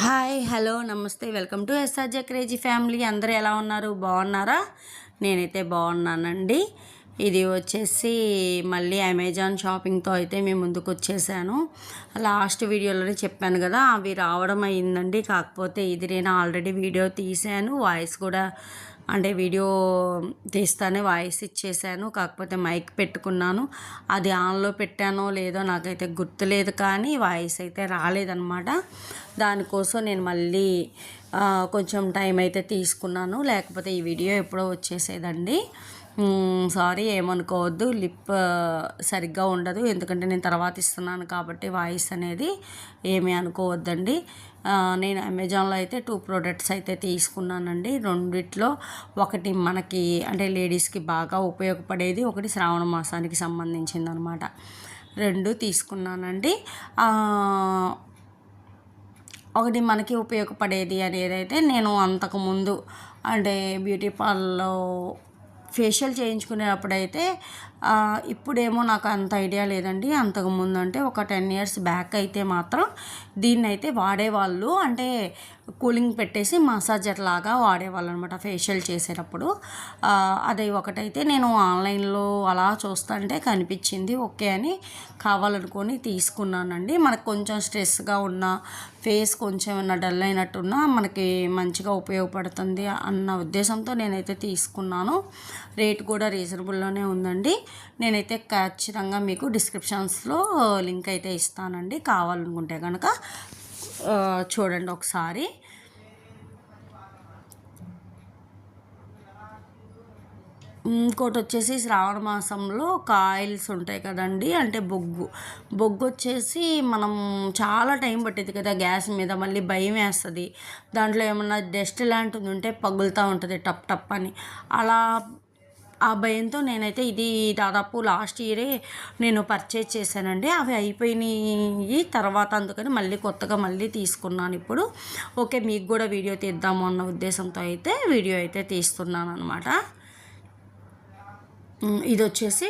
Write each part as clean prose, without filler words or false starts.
Hi hello నమస్తే welcome to SRJ crazy family. అందరూ ఎలా ఉన్నారు? బాగున్నారా? నేనైతే బాగున్నానండి. ఇది వచ్చేసి మళ్ళీ అమెజాన్ షాపింగ్తో అయితే మేము ముందుకు వచ్చేసాను. లాస్ట్ వీడియోలోనే చెప్పాను కదా, అవి రావడం అయ్యిందండి. కాకపోతే ఇది నేను ఆల్రెడీ వీడియో తీసాను, వాయిస్ కూడా అంటే వీడియో తీస్తానే వాయిస్ ఇచ్చేసాను. కాకపోతే మైక్ పెట్టుకున్నాను, అది ఆన్లో పెట్టానో లేదో నాకైతే గుర్తులేదు, కానీ వాయిస్ అయితే రాలేదన్నమాట. దానికోసం నేను మళ్ళీ కొంచెం టైం అయితే తీసుకున్నాను, లేకపోతే ఈ వీడియో ఎప్పుడో వచ్చేసేదండి. సారీ, ఏమనుకోవద్దు. లిప్ సరిగ్గా ఉండదు, ఎందుకంటే నేను తర్వాత ఇస్తున్నాను కాబట్టి వాయిస్ అనేది ఏమీ అనుకోవద్దండి. నేను అమెజాన్లో అయితే 2 ప్రోడక్ట్స్ అయితే తీసుకున్నానండి. రెండిట్లో ఒకటి మనకి అంటే లేడీస్కి బాగా ఉపయోగపడేది, ఒకటి శ్రావణ మాసానికి సంబంధించింది అనమాట. 2 తీసుకున్నానండి. ఒకటి మనకి ఉపయోగపడేది అనేది అయితే నేను అంతకుముందు అంటే బ్యూటీ పార్లర్లో ఫేషియల్ చేయించుకునేటప్పుడైతే, ఇప్పుడేమో నాకు అంత ఐడియా లేదండి. అంతకుముందు అంటే ఒక 10 years బ్యాక్ అయితే మాత్రం దీన్ని అయితే వాడేవాళ్ళు. అంటే కూలింగ్ పెట్టేసి మసాజర్ లాగా వాడేవాళ్ళు అనమాట ఫేషియల్ చేసేటప్పుడు. అది ఒకటైతే నేను ఆన్లైన్లో అలా చూస్తుంటే కనిపించింది, ఓకే అని కావాలనుకొని తీసుకున్నానండి. మనకు కొంచెం స్ట్రెస్గా ఉన్న, ఫేస్ కొంచెం ఏమన్నా డల్ అయినట్టున్నా మనకి మంచిగా ఉపయోగపడుతుంది అన్న ఉద్దేశంతో నేనైతే తీసుకున్నాను. రేట్ కూడా రీజనబుల్లోనే ఉందండి. నేనైతే ఖచ్చితంగా మీకు డిస్క్రిప్షన్స్లో లింక్ అయితే ఇస్తానండి, కావాలనుకుంటే కనుక చూడండి ఒకసారి. ఇంకోటి వచ్చేసి శ్రావణ మాసంలో ఆయిల్స్ ఉంటాయి కదండి, అంటే బొగ్గు వచ్చేసి మనం చాలా టైం పట్టింది కదా గ్యాస్ మీద, మళ్ళీ భయం వేస్తుంది. దాంట్లో ఏమన్నా డస్ట్ లాంటిది ఉంటే పగులుతూ ఉంటుంది టప్ టప్ అని. అలా ఆ భయంతో నేనైతే ఇది దాదాపు లాస్ట్ ఇయరే నేను పర్చేజ్ చేశానండి. అవి అయిపోయినాయి తర్వాత, అందుకని మళ్ళీ కొత్తగా మళ్ళీ తీసుకున్నాను ఇప్పుడు. ఓకే, మీకు కూడా వీడియో తీద్దాము అన్న ఉద్దేశంతో అయితే వీడియో అయితే తీస్తున్నాను అనమాట. ఇది వచ్చేసి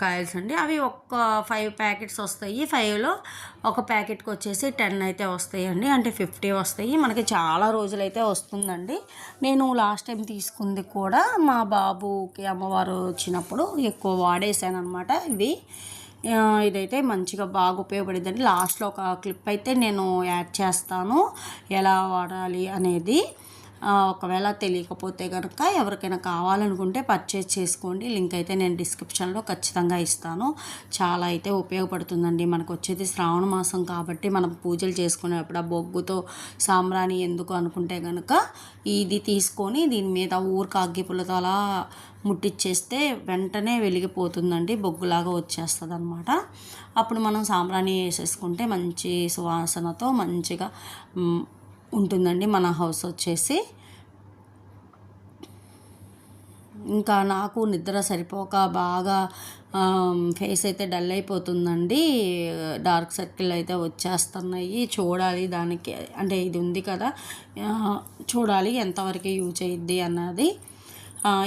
కాయల్స్ అండి. అవి ఒక 5 ప్యాకెట్స్ వస్తాయి. 5లో ఒక ప్యాకెట్కి వచ్చేసి 10 అయితే వస్తాయండి, అంటే 50 వస్తాయి. మనకి చాలా రోజులైతే వస్తుందండి. నేను లాస్ట్ టైం తీసుకుంది కూడా మా బాబుకి అమ్మవారు వచ్చినప్పుడు ఎక్కువ వాడేసాను అనమాట. ఇదైతే మంచిగా బాగా ఉపయోగపడిందండి. లాస్ట్లో ఒక క్లిప్ అయితే నేను యాడ్ చేస్తాను ఎలా వాడాలి అనేది. ఒకవేళ తెలియకపోతే కనుక ఎవరికైనా కావాలనుకుంటే పర్చేజ్ చేసుకోండి. లింక్ అయితే నేను డిస్క్రిప్షన్లో ఖచ్చితంగా ఇస్తాను. చాలా అయితే ఉపయోగపడుతుందండి. మనకు వచ్చేది శ్రావణ మాసం కాబట్టి మనం పూజలు చేసుకునేటప్పుడు ఆ బొగ్గుతో సాంబ్రాణి ఎందుకు అనుకుంటే కనుక ఇది తీసుకొని దీని మీద అగ్గిపుల్లతో అలా ముట్టిచ్చేస్తే వెంటనే వెలిగిపోతుందండి, బొగ్గులాగా వచ్చేస్తుంది అనమాట. అప్పుడు మనం సాంబ్రాణి వేసేసుకుంటే మంచి సువాసనతో మంచిగా ఉంటుందండి మన హౌస్ వచ్చేసి. ఇంకా నాకు నిద్ర సరిపోక బాగా ఫేస్ అయితే డల్ అయిపోతుందండి, డార్క్ సర్కిల్ అయితే వచ్చేస్తున్నాయి. చూడాలి దానికి, అంటే ఇది ఉంది కదా, చూడాలి ఎంతవరకు యూజ్ అయ్యిద్ది అన్నది.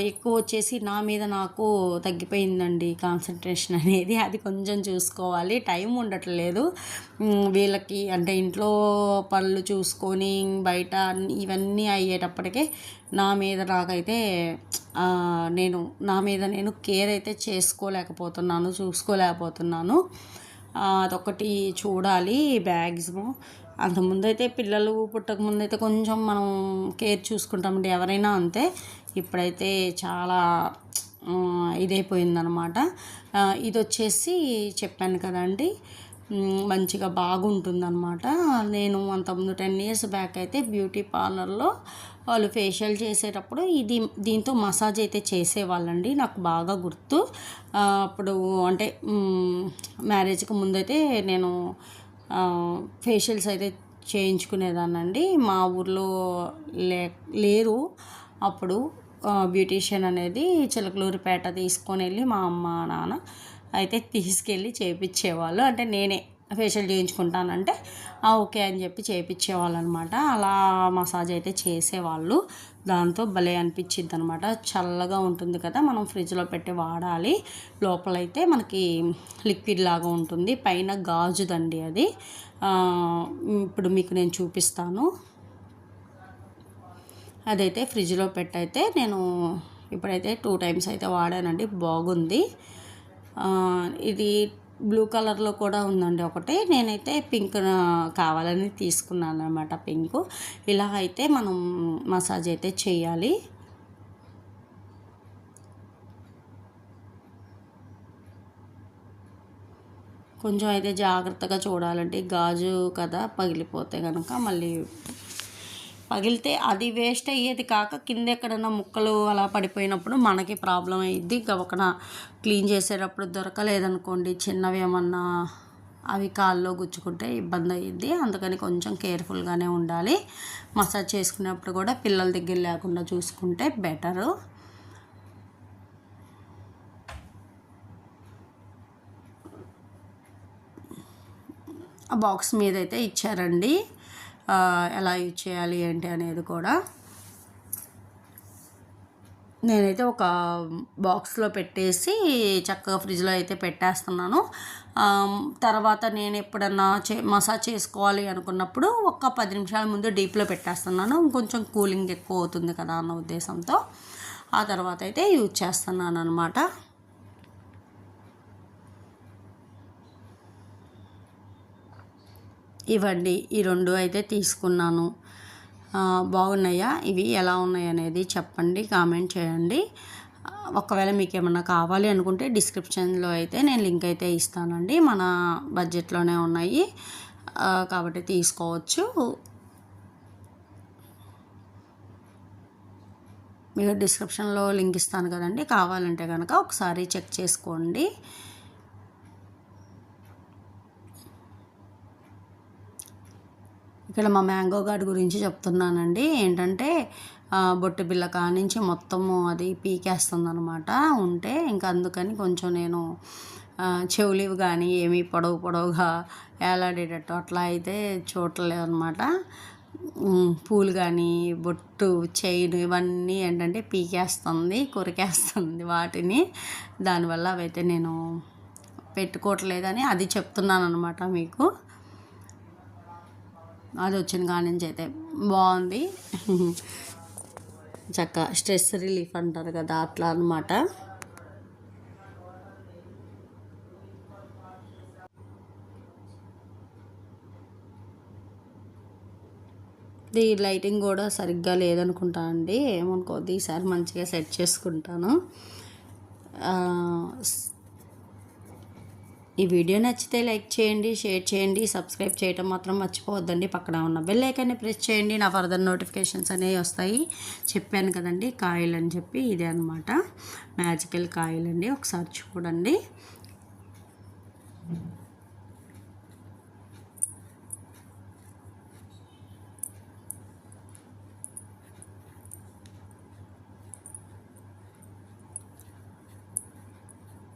ఎక్కువ వచ్చేసి నా మీద నాకు తగ్గిపోయిందండి కాన్సన్ట్రేషన్ అనేది. అది కొంచెం చూసుకోవాలి, టైం ఉండట్లేదు వీళ్ళకి. అంటే ఇంట్లో పనులు చూసుకొని బయట ఇవన్నీ అయ్యేటప్పటికే నా మీద నాకైతే నేను కేర్ అయితే చూసుకోలేకపోతున్నాను. అదొకటి చూడాలి. మ్యాక్సిమం అంతకుముందైతే పిల్లలు పుట్టకముందైతే కొంచెం మనం కేర్ చూసుకుంటామండి, ఎవరైనా అంతే. ఇప్పుడైతే చాలా ఇదైపోయిందనమాట. ఇది వచ్చేసి చెప్పాను కదండి, మంచిగా బాగుంటుందన్నమాట. నేను అంతకుముందు 10 years బ్యాక్ అయితే బ్యూటీ పార్లర్లో వాళ్ళు ఫేషియల్ చేసేటప్పుడు దీంతో మసాజ్ అయితే చేసేవాళ్ళండి, నాకు బాగా గుర్తు. అప్పుడు అంటే మ్యారేజ్కి ముందైతే నేను ఫేషియల్స్ అయితే చేయించుకునేదాన్నండి. మా ఊర్లో లేరు అప్పుడు బ్యూటీషియన్ అనేది. చిలకలూరిపేట తీసుకొని వెళ్ళి మా అమ్మ నాన్న అయితే తీసుకెళ్ళి చేయించేవాళ్ళు. అంటే నేనే ఫేషియల్ చేయించుకుంటానంటే ఓకే అని చెప్పి చేయించేవాళ్ళు అనమాట. అలా మసాజ్ అయితే చేసేవాళ్ళు. దాంతో భలే అనిపించిద్ది అనమాట. చల్లగా ఉంటుంది కదా, మనం ఫ్రిడ్జ్లో పెట్టి వాడాలి. లోపలైతే మనకి లిక్విడ్ లాగా ఉంటుంది, పైన గాజుదండి అది. ఇప్పుడు మీకు నేను చూపిస్తాను. అదైతే ఫ్రిడ్జ్లో పెట్టయితే నేను ఇప్పుడైతే 2 టైమ్స్ అయితే వాడానండి. బాగుంది. ఇది బ్లూ కలర్లో కూడా ఉందండి ఒకటి. నేనైతే పింక్ కావాలని తీసుకున్నాను అనమాట, పింక్. ఇలా అయితే మనం మసాజ్ అయితే చేయాలి. కొంచెం అయితే జాగ్రత్తగా చూడాలండి, గాజు కదా, పగిలిపోతే కనుక మళ్ళీ పగిలితే అది వేస్ట్ అయ్యేది కాక కింద ఎక్కడైనా ముక్కలు అలా పడిపోయినప్పుడు మనకి ప్రాబ్లం అయ్యిద్ది. గబక్కన క్లీన్ చేసేటప్పుడు దొరకలేదనుకోండి, చిన్నవి ఏమన్నా అవి కాల్లో గుచ్చుకుంటే ఇబ్బంది అయ్యిద్ది. అందుకని కొంచెం కేర్ఫుల్గానే ఉండాలి. మసాజ్ చేసుకునేప్పుడు కూడా పిల్లల దగ్గర లేకుండా చూసుకుంటే బెటరు. ఆ బాక్స్ మీద అయితే ఇచ్చారండి ఎలా యూజ్ చేయాలి ఏంటి అనేది కూడా. నేనైతే ఒక బాక్స్లో పెట్టేసి చక్కగా ఫ్రిడ్జ్లో అయితే పెట్టేస్తున్నాను. తర్వాత నేను ఎప్పుడన్నా మసాజ్ చేసుకోవాలి అనుకున్నప్పుడు ఒక 10 నిమిషాల ముందు డీప్లో పెట్టేస్తున్నాను. కొంచెం కూలింగ్ ఎక్కువ అవుతుంది కదా అన్న ఉద్దేశంతో ఆ తర్వాత అయితే యూజ్ చేస్తున్నాను అనమాట. ఇవ్వండి, ఈ 2 అయితే తీసుకున్నాను. బాగున్నాయా, ఇవి ఎలా ఉన్నాయి అనేది చెప్పండి, కామెంట్ చేయండి. ఒకవేళ మీకు ఏమన్నా కావాలి అనుకుంటే డిస్క్రిప్షన్లో అయితే నేను లింక్ అయితే ఇస్తానండి. మన బడ్జెట్లోనే ఉన్నాయి కాబట్టి తీసుకోవచ్చు. మీకు డిస్క్రిప్షన్లో లింక్ ఇస్తాను కదండి, కావాలంటే కనుక ఒకసారి చెక్ చేసుకోండి. ఇక్కడ మా మ్యాంగో గార్డ్ గురించి చెప్తున్నానండి. ఏంటంటే బొట్టు బిళ్ళ కానించి మొత్తము అది పీకేస్తుంది అనమాట ఉంటే. ఇంకా అందుకని కొంచెం నేను చెవులివి కానీ ఏమీ పొడవుగా ఏలాడేటట్టు అట్లా అయితే చూడలేదు అనమాట. పూలు కానీ బొట్టు చైన్ ఇవన్నీ ఏంటంటే పీకేస్తుంది, కొరికేస్తుంది వాటిని. దానివల్ల అవైతే నేను పెట్టుకోవట్లేదని అది చెప్తున్నాను అనమాట మీకు. అది వచ్చిన కాడి నుంచి అయితే బాగుంది. చక్కగా స్ట్రెస్ రిలీఫ్ అంటారు కదా, అట్లా అనమాట. ఇది లైటింగ్ కూడా సరిగ్గా లేదనుకుంటా అండి, ఏమనుకోద్ది. ఈసారి మంచిగా సెట్ చేసుకుంటాను. ఈ వీడియో నచ్చితే లైక్ చేయండి, షేర్ చేయండి, సబ్స్క్రైబ్ చేయడం మాత్రం మర్చిపోవద్దండి. పక్కన ఉన్న బెల్ ఐకాన్ని ప్రెస్ చేయండి, నా ఫర్దర్ నోటిఫికేషన్స్ అనేవి వస్తాయి. చెప్పాను కదండి కాయిల్ అని చెప్పి, ఇదే అనమాట మ్యాజికల్ కాయిల్ అండి. ఒకసారి చూడండి.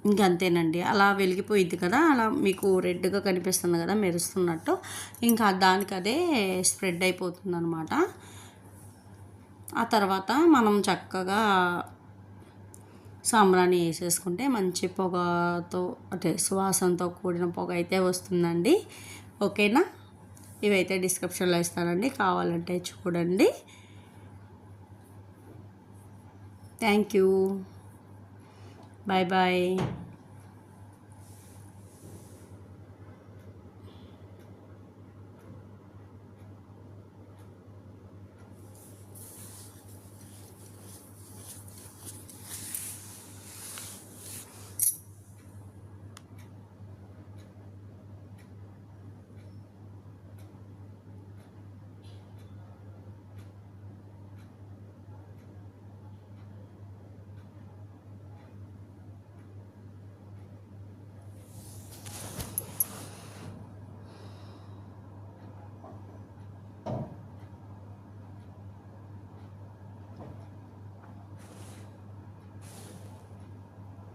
ఇంకంతేనండి, అలా వెలిగిపోయిద్ది కదా, అలా మీకు రెడ్గా కనిపిస్తుంది కదా మెరుస్తున్నట్టు, ఇంకా దానికి అదే స్ప్రెడ్ అయిపోతుంది అనమాట. ఆ తర్వాత మనం చక్కగా సాంబ్రాణి వేసేసుకుంటే మంచి పొగతో అంటే సువాసనతో కూడిన పొగ అయితే వస్తుందండి. ఓకేనా, ఇవైతే డిస్క్రిప్షన్లో ఇస్తానండి, కావాలంటే చూడండి. Thank you, bye bye.